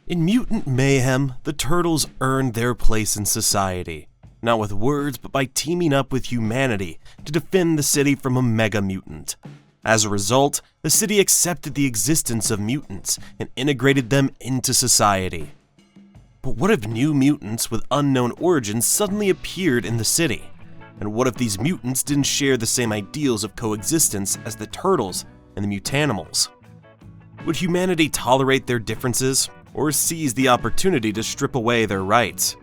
In Mutant Mayhem, the Turtles earned their place in society, not with words but by teaming up with humanity to defend the city from a mega mutant. As a result, the city accepted the existence of mutants and integrated them into society. But what if new mutants with unknown origins suddenly appeared in the city? And what if these mutants didn't share the same ideals of coexistence as the Turtles and the Mutanimals? Would humanity tolerate their differences, or seize the opportunity to strip away their rights?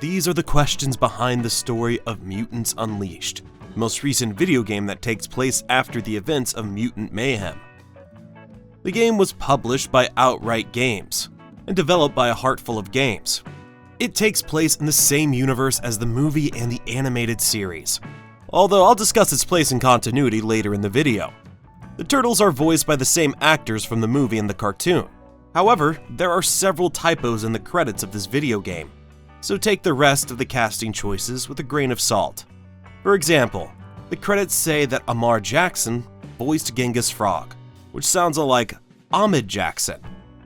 These are the questions behind the story of Mutants Unleashed, the most recent video game that takes place after the events of Mutant Mayhem. The game was published by Outright Games, and developed by a heartful of games. It takes place in the same universe as the movie and the animated series, although I'll discuss its place in continuity later in the video. The Turtles are voiced by the same actors from the movie and the cartoon. However, there are several typos in the credits of this video game, so take the rest of the casting choices with a grain of salt. For example, the credits say that Amar Jackson voiced Genghis Frog, which sounds like Ahmed Jackson,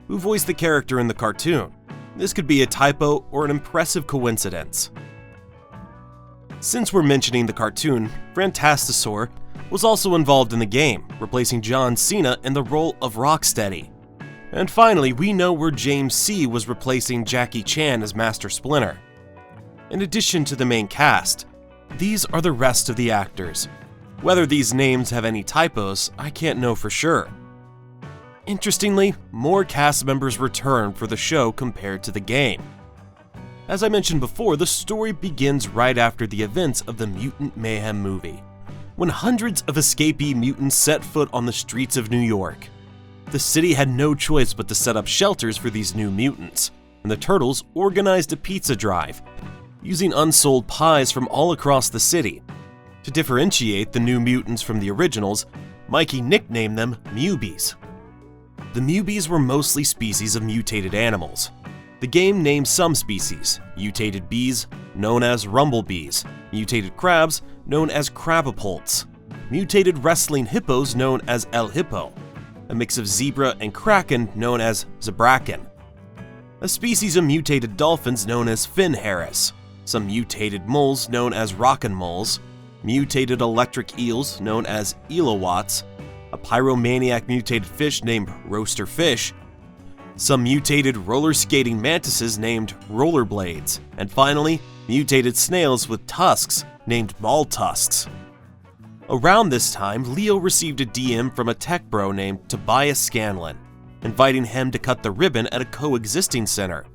who voiced the character in the cartoon. This could be a typo or an impressive coincidence. Since we're mentioning the cartoon, Fantastosaur was also involved in the game, replacing John Cena in the role of Rocksteady. And finally, we know where James C. was replacing Jackie Chan as Master Splinter. In addition to the main cast, these are the rest of the actors. Whether these names have any typos, I can't know for sure. Interestingly, more cast members return for the show compared to the game. As I mentioned before, the story begins right after the events of the Mutant Mayhem movie, when hundreds of escapee mutants set foot on the streets of New York. The city had no choice but to set up shelters for these new mutants, and the Turtles organized a pizza drive, using unsold pies from all across the city. To differentiate the new mutants from the originals, Mikey nicknamed them Mubies. The Mubies were mostly species of mutated animals. The game named some species: mutated bees, known as rumblebees; mutated crabs, known as crabapults; mutated wrestling hippos, known as El Hippo; a mix of zebra and kraken known as zebraken; a species of mutated dolphins known as fin harris; some mutated moles known as rockin' moles; mutated electric eels known as elowatts; a pyromaniac mutated fish named roaster fish; some mutated roller skating mantises named rollerblades; and finally, mutated snails with tusks named Maltusks. Around this time, Leo received a DM from a tech bro named Tobias Scanlon, inviting him to cut the ribbon at a coexisting center,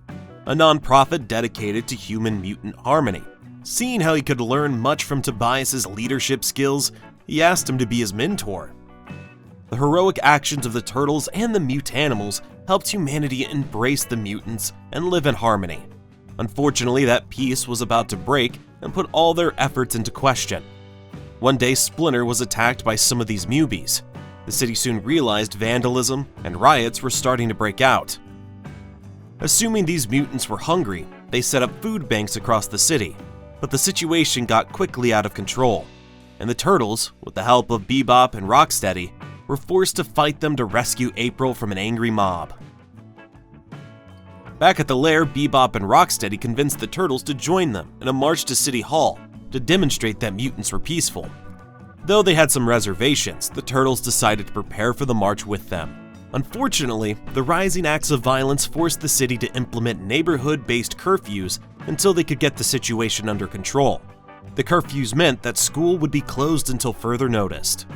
a non-profit dedicated to human-mutant harmony. Seeing how he could learn much from Tobias's leadership skills, he asked him to be his mentor. The heroic actions of the Turtles and the Mutanimals helped humanity embrace the mutants and live in harmony. Unfortunately, that peace was about to break and put all their efforts into question. One day, Splinter was attacked by some of these Mubies. The city soon realized vandalism and riots were starting to break out. Assuming these mutants were hungry, they set up food banks across the city, but the situation got quickly out of control, and the Turtles, with the help of Bebop and Rocksteady, were forced to fight them to rescue April from an angry mob. Back at the lair, Bebop and Rocksteady convinced the Turtles to join them in a march to City Hall to demonstrate that mutants were peaceful. Though they had some reservations, the Turtles decided to prepare for the march with them. Unfortunately, the rising acts of violence forced the city to implement neighborhood-based curfews until they could get the situation under control. The curfews meant that school would be closed until further notice.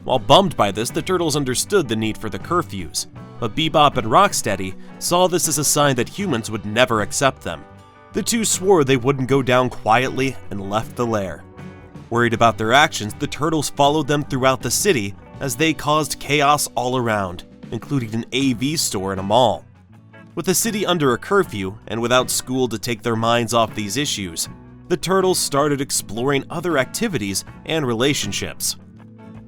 While bummed by this, the Turtles understood the need for the curfews, but Bebop and Rocksteady saw this as a sign that humans would never accept them. The two swore they wouldn't go down quietly and left the lair. Worried about their actions, the Turtles followed them throughout the city as they caused chaos all around, including an AV store and a mall. With the city under a curfew and without school to take their minds off these issues, the Turtles started exploring other activities and relationships.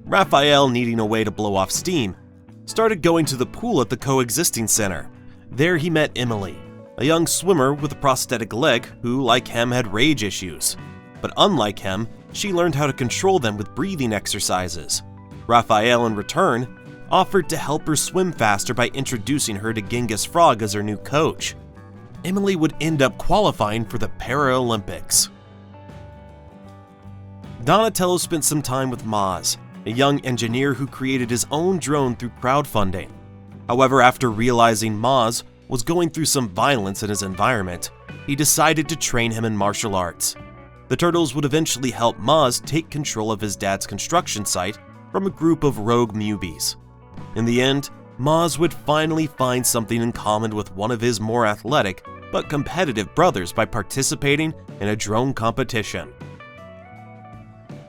Raphael, needing a way to blow off steam, started going to the pool at the coexisting center. There he met Emily, a young swimmer with a prosthetic leg who, like him, had rage issues. But unlike him, she learned how to control them with breathing exercises. Raphael, in return, offered to help her swim faster by introducing her to Genghis Frog as her new coach. Emily would end up qualifying for the Paralympics. Donatello spent some time with Maz, a young engineer who created his own drone through crowdfunding. However, after realizing Maz was going through some violence in his environment, he decided to train him in martial arts. The Turtles would eventually help Maz take control of his dad's construction site from a group of rogue newbies. In the end, Maz would finally find something in common with one of his more athletic but competitive brothers by participating in a drone competition.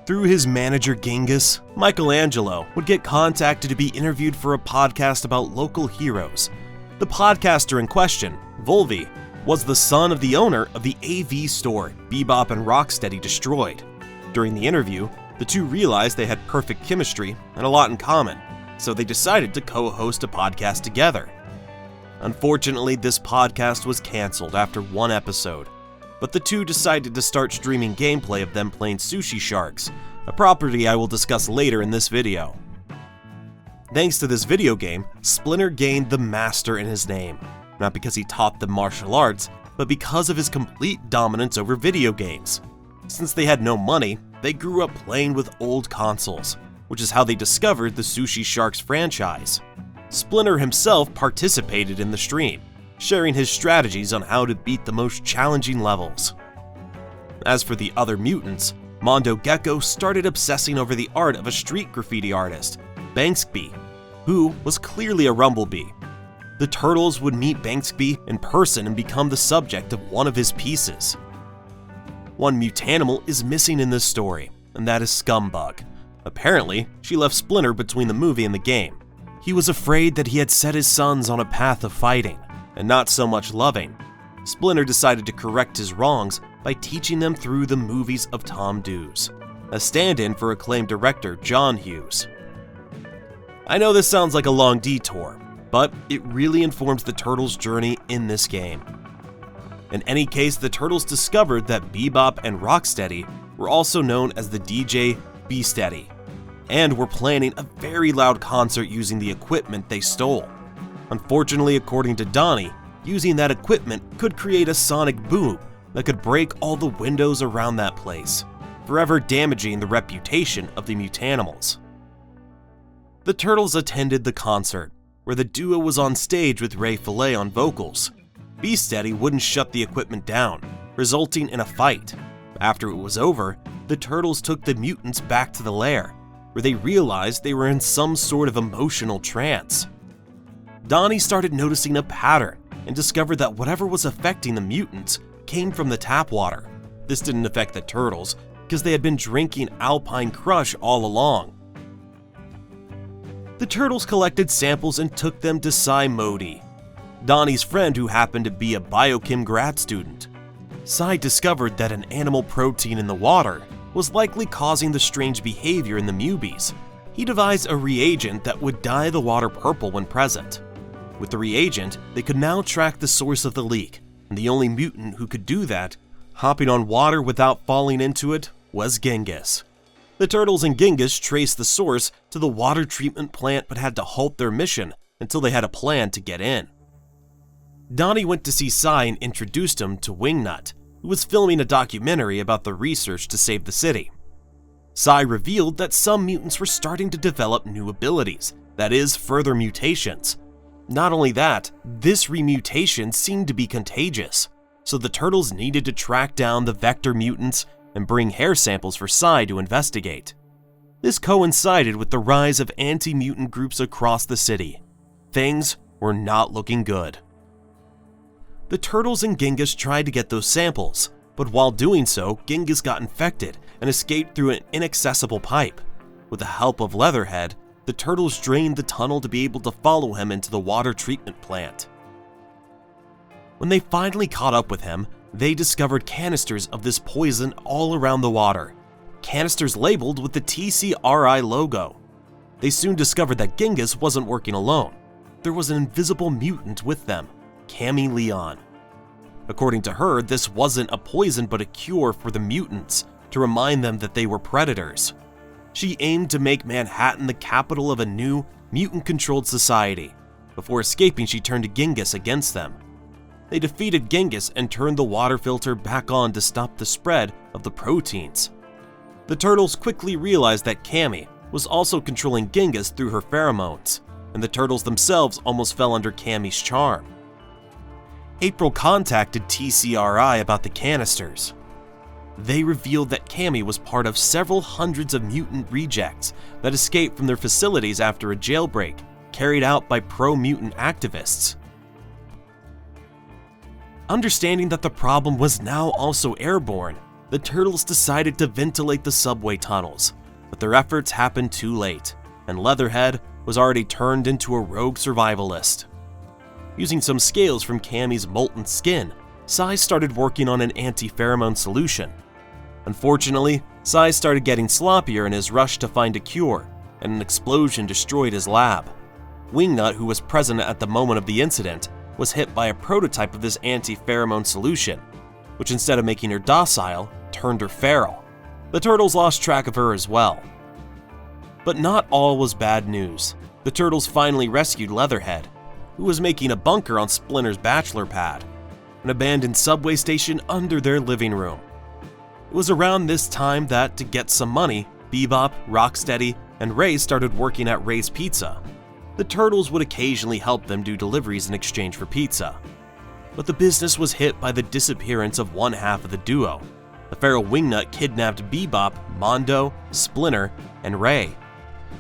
Through his manager Genghis, Michelangelo would get contacted to be interviewed for a podcast about local heroes. The podcaster in question, Volvi, was the son of the owner of the AV store Bebop and Rocksteady destroyed. During the interview, the two realized they had perfect chemistry and a lot in common, so they decided to co-host a podcast together. Unfortunately, this podcast was canceled after one episode, but the two decided to start streaming gameplay of them playing Sushi Sharks, a property I will discuss later in this video. Thanks to this video game, Splinter gained the Master in his name, not because he taught them martial arts, but because of his complete dominance over video games. Since they had no money, they grew up playing with old consoles, which is how they discovered the Sushi Sharks franchise. Splinter himself participated in the stream, sharing his strategies on how to beat the most challenging levels. As for the other mutants, Mondo Gecko started obsessing over the art of a street graffiti artist, Banksby, who was clearly a Rumblebee. The Turtles would meet Banksby in person and become the subject of one of his pieces. One mutanimal is missing in this story, and that is Scumbug. Apparently, she left Splinter between the movie and the game. He was afraid that he had set his sons on a path of fighting, and not so much loving. Splinter decided to correct his wrongs by teaching them through the movies of Tom Cruise, a stand-in for acclaimed director John Hughes. I know this sounds like a long detour, but it really informs the Turtles' journey in this game. In any case, the Turtles discovered that Bebop and Rocksteady were also known as the DJ B-Steady, and were planning a very loud concert using the equipment they stole. Unfortunately, according to Donnie, using that equipment could create a sonic boom that could break all the windows around that place, forever damaging the reputation of the mutanimals. The Turtles attended the concert, where the duo was on stage with Ray Fillet on vocals. B-Steady wouldn't shut the equipment down, resulting in a fight. After it was over, the Turtles took the mutants back to the lair, where they realized they were in some sort of emotional trance. Donnie started noticing a pattern and discovered that whatever was affecting the mutants came from the tap water. This didn't affect the Turtles, because they had been drinking Alpine Crush all along. The Turtles collected samples and took them to Cy Modi, Donnie's friend who happened to be a biochem grad student. Cy discovered that an animal protein in the water was likely causing the strange behavior in the mubies. He devised a reagent that would dye the water purple when present. With the reagent, they could now track the source of the leak, and the only mutant who could do that, hopping on water without falling into it, was Genghis. The Turtles and Genghis traced the source to the water treatment plant but had to halt their mission until they had a plan to get in. Donnie went to see Cy and introduced him to Wingnut, who was filming a documentary about the research to save the city. Cy revealed that some mutants were starting to develop new abilities, that is, further mutations. Not only that, this remutation seemed to be contagious, so the Turtles needed to track down the vector mutants and bring hair samples for Cy to investigate. This coincided with the rise of anti-mutant groups across the city. Things were not looking good. The Turtles and Genghis tried to get those samples, but while doing so, Genghis got infected and escaped through an inaccessible pipe. With the help of Leatherhead, the Turtles drained the tunnel to be able to follow him into the water treatment plant. When they finally caught up with him, they discovered canisters of this poison all around the water, canisters labeled with the TCRI logo. They soon discovered that Genghis wasn't working alone. There was an invisible mutant with them, Cammy Leon. According to her, this wasn't a poison but a cure for the mutants to remind them that they were predators. She aimed to make Manhattan the capital of a new, mutant-controlled society. Before escaping, she turned to Genghis against them. They defeated Genghis and turned the water filter back on to stop the spread of the proteins. The turtles quickly realized that Cammy was also controlling Genghis through her pheromones, and the turtles themselves almost fell under Cammy's charm. April contacted TCRI about the canisters. They revealed that Cammy was part of several hundreds of mutant rejects that escaped from their facilities after a jailbreak carried out by pro-mutant activists. Understanding that the problem was now also airborne, the turtles decided to ventilate the subway tunnels, but their efforts happened too late, and Leatherhead was already turned into a rogue survivalist. Using some scales from Cammy's molten skin, Sai started working on an anti-pheromone solution. Unfortunately, Sai started getting sloppier in his rush to find a cure, and an explosion destroyed his lab. Wingnut, who was present at the moment of the incident, was hit by a prototype of this anti-pheromone solution, which instead of making her docile, turned her feral. The turtles lost track of her as well. But not all was bad news. The turtles finally rescued Leatherhead, who was making a bunker on Splinter's bachelor pad, an abandoned subway station under their living room. It was around this time that, to get some money, Bebop, Rocksteady, and Ray started working at Ray's Pizza. The turtles would occasionally help them do deliveries in exchange for pizza. But the business was hit by the disappearance of one half of the duo. The feral Wingnut kidnapped Bebop, Mondo, Splinter, and Ray.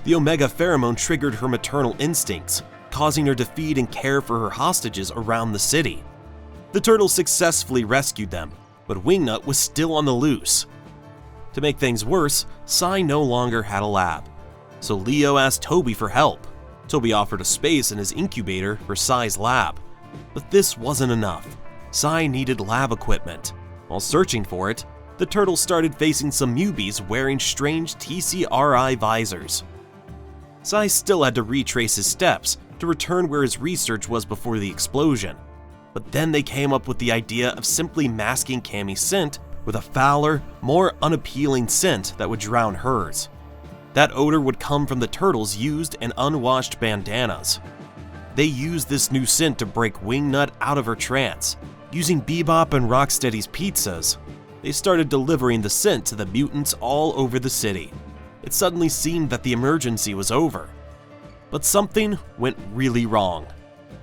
The Omega pheromone triggered her maternal instincts, causing her to feed and care for her hostages around the city. The turtles successfully rescued them, but Wingnut was still on the loose. To make things worse, Sai no longer had a lab, so Leo asked Toby for help. Toby offered a space in his incubator for Sai's lab, but this wasn't enough. Sai needed lab equipment. While searching for it, the turtles started facing some newbies wearing strange TCRI visors. Sai still had to retrace his steps to return where his research was before the explosion. But then they came up with the idea of simply masking Cammy's scent with a fouler, more unappealing scent that would drown hers. That odor would come from the turtles' used and unwashed bandanas. They used this new scent to break Wingnut out of her trance. Using Bebop and Rocksteady's pizzas, they started delivering the scent to the mutants all over the city. It suddenly seemed that the emergency was over. But something went really wrong.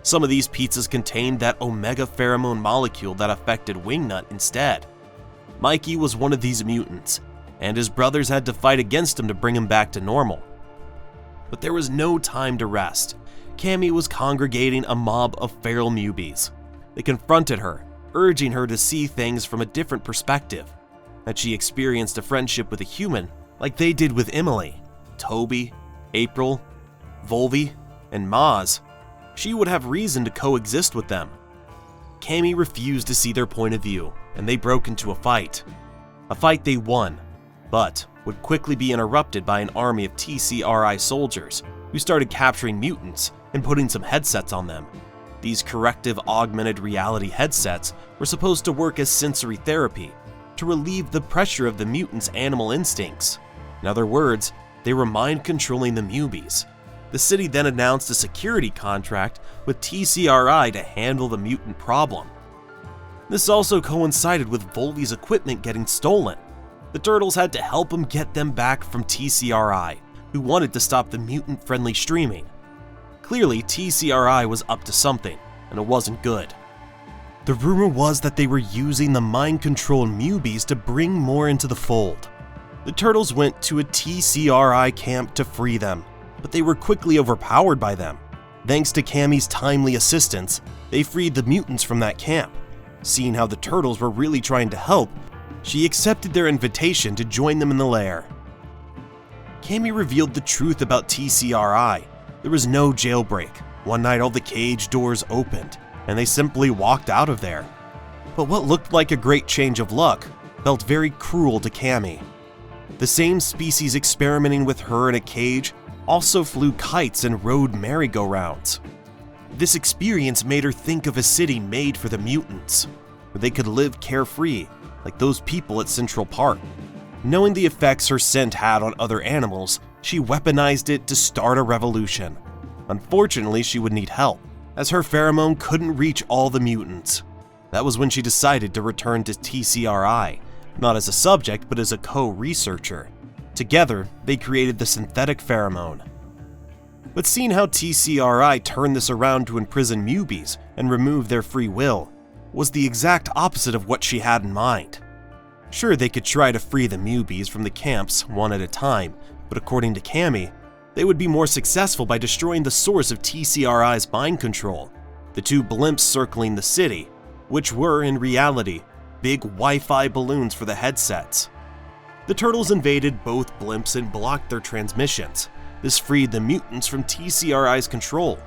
Some of these pizzas contained that Omega pheromone molecule that affected Wingnut instead. Mikey was one of these mutants, and his brothers had to fight against him to bring him back to normal. But there was no time to rest. Cammy was congregating a mob of feral newbies. They confronted her, urging her to see things from a different perspective, that she experienced a friendship with a human like they did with Emily, Toby, April, Volvi, and Maz. She would have reason to coexist with them. Cammy refused to see their point of view, and they broke into a fight. A fight they won, but would quickly be interrupted by an army of TCRI soldiers who started capturing mutants and putting some headsets on them. These corrective augmented reality headsets were supposed to work as sensory therapy to relieve the pressure of the mutants' animal instincts. In other words, they were mind-controlling the newbies. The city then announced a security contract with TCRI to handle the mutant problem. This also coincided with Volvi's equipment getting stolen. The turtles had to help him get them back from TCRI, who wanted to stop the mutant-friendly streaming. Clearly, TCRI was up to something, and it wasn't good. The rumor was that they were using the mind-controlled newbies to bring more into the fold. The turtles went to a TCRI camp to free them, but they were quickly overpowered by them. Thanks to Cammy's timely assistance, they freed the mutants from that camp. Seeing how the turtles were really trying to help, she accepted their invitation to join them in the lair. Cammy revealed the truth about TCRI. There was no jailbreak. One night all the cage doors opened, and they simply walked out of there. But what looked like a great change of luck felt very cruel to Cammy. The same species experimenting with her in a cage also flew kites and rode merry-go-rounds. This experience made her think of a city made for the mutants, where they could live carefree, like those people at Central Park. Knowing the effects her scent had on other animals, she weaponized it to start a revolution. Unfortunately, she would need help, as her pheromone couldn't reach all the mutants. That was when she decided to return to TCRI, not as a subject but as a co-researcher. Together, they created the synthetic pheromone. But seeing how TCRI turned this around to imprison mubies and remove their free will was the exact opposite of what she had in mind. Sure, they could try to free the mubies from the camps one at a time, but according to Cammy, they would be more successful by destroying the source of TCRI's mind control, the two blimps circling the city, which were, in reality, big Wi-Fi balloons for the headsets. The turtles invaded both blimps and blocked their transmissions. This freed the mutants from TCRI's control,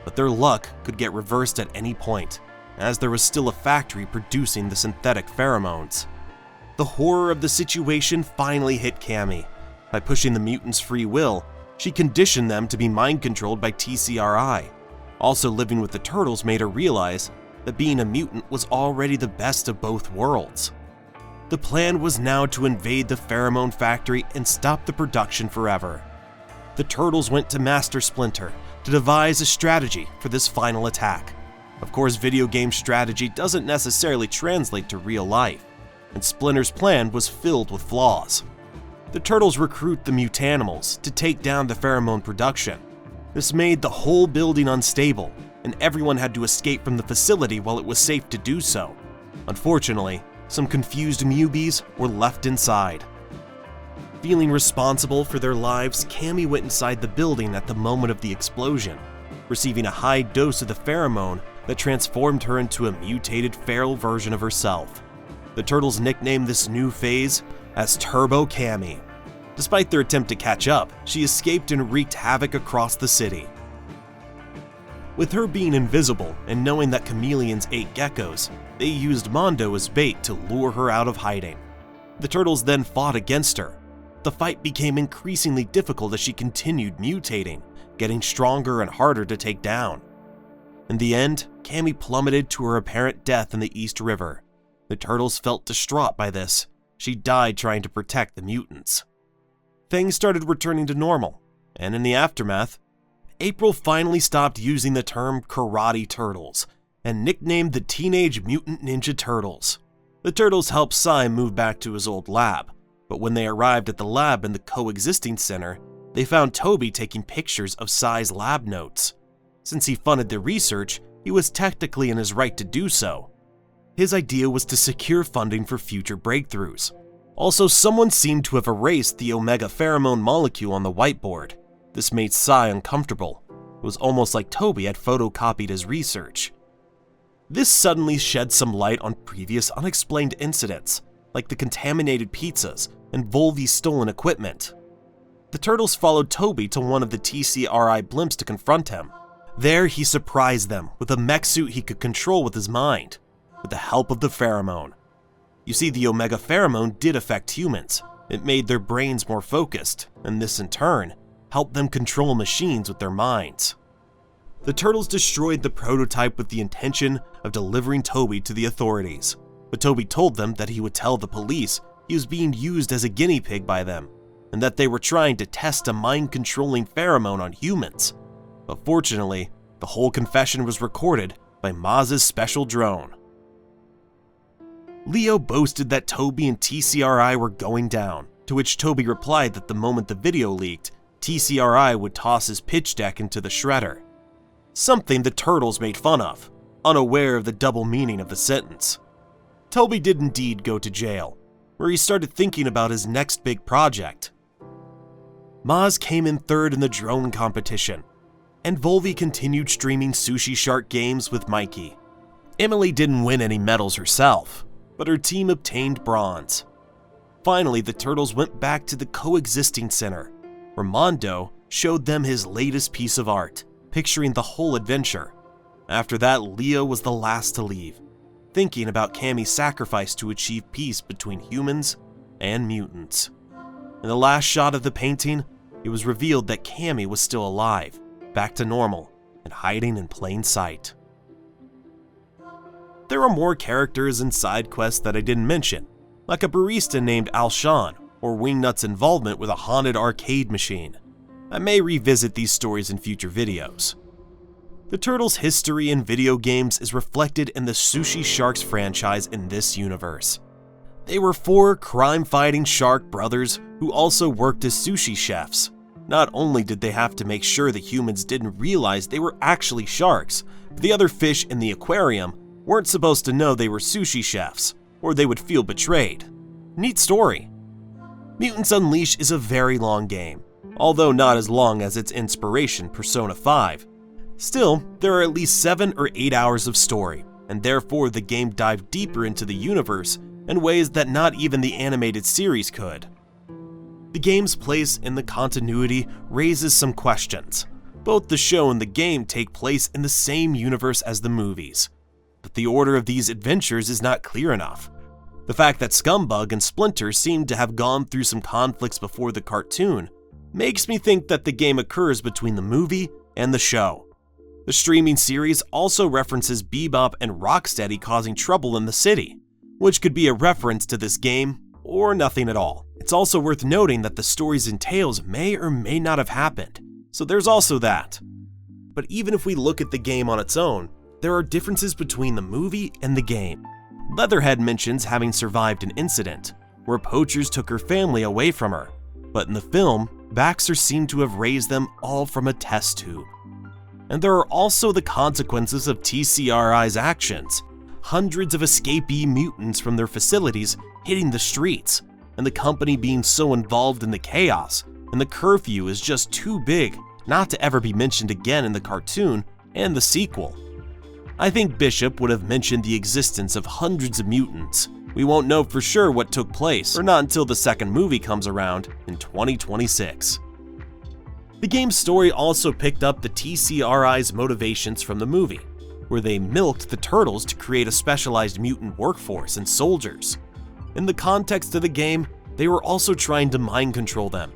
but their luck could get reversed at any point, as there was still a factory producing the synthetic pheromones. The horror of the situation finally hit Cammy. By pushing the mutants' free will, she conditioned them to be mind-controlled by TCRI. Also living with the turtles made her realize that being a mutant was already the best of both worlds. The plan was now to invade the pheromone factory and stop the production forever. The turtles went to Master Splinter to devise a strategy for this final attack. Of course, video game strategy doesn't necessarily translate to real life, and Splinter's plan was filled with flaws. The turtles recruit the mutanimals to take down the pheromone production. This made the whole building unstable, and everyone had to escape from the facility while it was safe to do so. Unfortunately, some confused mubies were left inside. Feeling responsible for their lives, Cammy went inside the building at the moment of the explosion, receiving a high dose of the pheromone that transformed her into a mutated feral version of herself. The turtles nicknamed this new phase as Turbo Cammy. Despite their attempt to catch up, she escaped and wreaked havoc across the city. With her being invisible and knowing that chameleons ate geckos, they used Mondo as bait to lure her out of hiding. The turtles then fought against her. The fight became increasingly difficult as she continued mutating, getting stronger and harder to take down. In the end, Cammy plummeted to her apparent death in the East River. The turtles felt distraught by this. She died trying to protect the mutants. Things started returning to normal, and in the aftermath, April finally stopped using the term karate turtles and nicknamed the Teenage Mutant Ninja Turtles. The turtles helped Sai move back to his old lab, but when they arrived at the lab in the coexisting center, they found Toby taking pictures of Sai's lab notes. Since he funded the research, he was technically in his right to do so. His idea was to secure funding for future breakthroughs. Also, someone seemed to have erased the omega pheromone molecule on the whiteboard. This made Sai uncomfortable. It was almost like Toby had photocopied his research. This suddenly shed some light on previous unexplained incidents, like the contaminated pizzas and Volvi's stolen equipment. The turtles followed Toby to one of the TCRI blimps to confront him. There, he surprised them with a mech suit he could control with his mind, with the help of the pheromone. You see, the omega pheromone did affect humans. It made their brains more focused, and this in turn helped them control machines with their minds. The turtles destroyed the prototype with the intention of delivering Toby to the authorities, but Toby told them that he would tell the police he was being used as a guinea pig by them, and that they were trying to test a mind-controlling pheromone on humans. But fortunately, the whole confession was recorded by Maz's special drone. Leo boasted that Toby and TCRI were going down, to which Toby replied that the moment the video leaked, TCRI would toss his pitch deck into the shredder. Something the turtles made fun of, unaware of the double meaning of the sentence. Toby did indeed go to jail, where he started thinking about his next big project. Maz came in third in the drone competition, and Volvi continued streaming Sushi Shark games with Mikey. Emily didn't win any medals herself, but her team obtained bronze. Finally, the turtles went back to the coexisting center, where Mondo showed them his latest piece of art, picturing the whole adventure. After that, Leo was the last to leave, thinking about Cammy's sacrifice to achieve peace between humans and mutants. In the last shot of the painting, it was revealed that Cammy was still alive, back to normal, and hiding in plain sight. There are more characters and side quests that I didn't mention, like a barista named Alshan, or Wingnut's involvement with a haunted arcade machine. I may revisit these stories in future videos. The Turtles' history in video games is reflected in the Sushi Sharks franchise in this universe. They were 4 crime-fighting shark brothers who also worked as sushi chefs. Not only did they have to make sure the humans didn't realize they were actually sharks, but the other fish in the aquarium weren't supposed to know they were sushi chefs, or they would feel betrayed. Neat story. Mutants Unleashed is a very long game, although not as long as its inspiration, Persona 5. Still, there are at least 7 or 8 hours of story, and therefore the game dived deeper into the universe in ways that not even the animated series could. The game's place in the continuity raises some questions. Both the show and the game take place in the same universe as the movies, but the order of these adventures is not clear enough. The fact that Scumbug and Splinter seem to have gone through some conflicts before the cartoon makes me think that the game occurs between the movie and the show. The streaming series also references Bebop and Rocksteady causing trouble in the city, which could be a reference to this game or nothing at all. It's also worth noting that the stories and tales may or may not have happened, so there's also that. But even if we look at the game on its own, there are differences between the movie and the game. Leatherhead mentions having survived an incident where poachers took her family away from her, but in the film, Baxter seemed to have raised them all from a test tube. And there are also the consequences of TCRI's actions. Hundreds of escapee mutants from their facilities hitting the streets, and the company being so involved in the chaos, and the curfew is just too big not to ever be mentioned again in the cartoon and the sequel. I think Bishop would have mentioned the existence of hundreds of mutants. We won't know for sure what took place, or not until the second movie comes around in 2026. The game's story also picked up the TCRI's motivations from the movie, where they milked the Turtles to create a specialized mutant workforce and soldiers. In the context of the game, they were also trying to mind control them,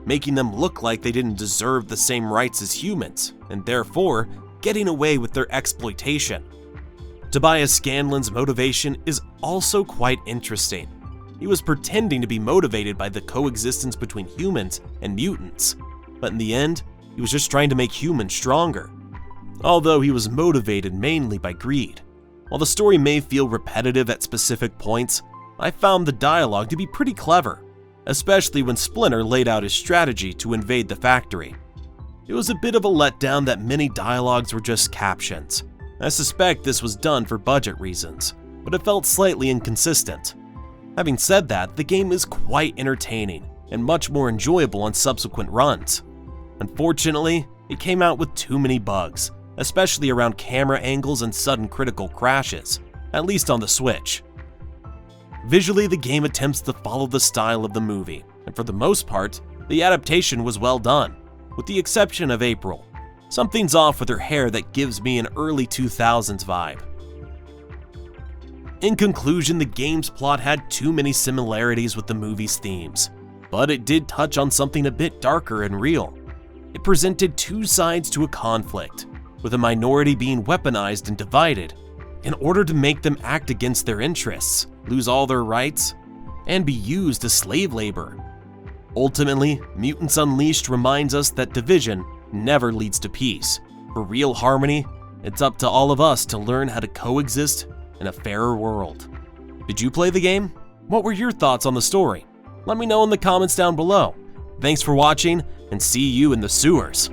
making them look like they didn't deserve the same rights as humans, and therefore getting away with their exploitation. Tobias Scanlon's motivation is also quite interesting. He was pretending to be motivated by the coexistence between humans and mutants, but in the end, he was just trying to make humans stronger. Although he was motivated mainly by greed. While the story may feel repetitive at specific points, I found the dialogue to be pretty clever, especially when Splinter laid out his strategy to invade the factory. It was a bit of a letdown that many dialogues were just captions. I suspect this was done for budget reasons, but it felt slightly inconsistent. Having said that, the game is quite entertaining and much more enjoyable on subsequent runs. Unfortunately, it came out with too many bugs, especially around camera angles and sudden critical crashes, at least on the Switch. Visually, the game attempts to follow the style of the movie, and for the most part, the adaptation was well done, with the exception of April. Something's off with her hair that gives me an early 2000s vibe. In conclusion, the game's plot had too many similarities with the movie's themes, but it did touch on something a bit darker and real. It presented two sides to a conflict, with a minority being weaponized and divided in order to make them act against their interests, lose all their rights, and be used as slave labor. Ultimately, Mutants Unleashed reminds us that division never leads to peace. For real harmony, it's up to all of us to learn how to coexist in a fairer world. Did you play the game? What were your thoughts on the story? Let me know in the comments down below. Thanks for watching, and see you in the sewers.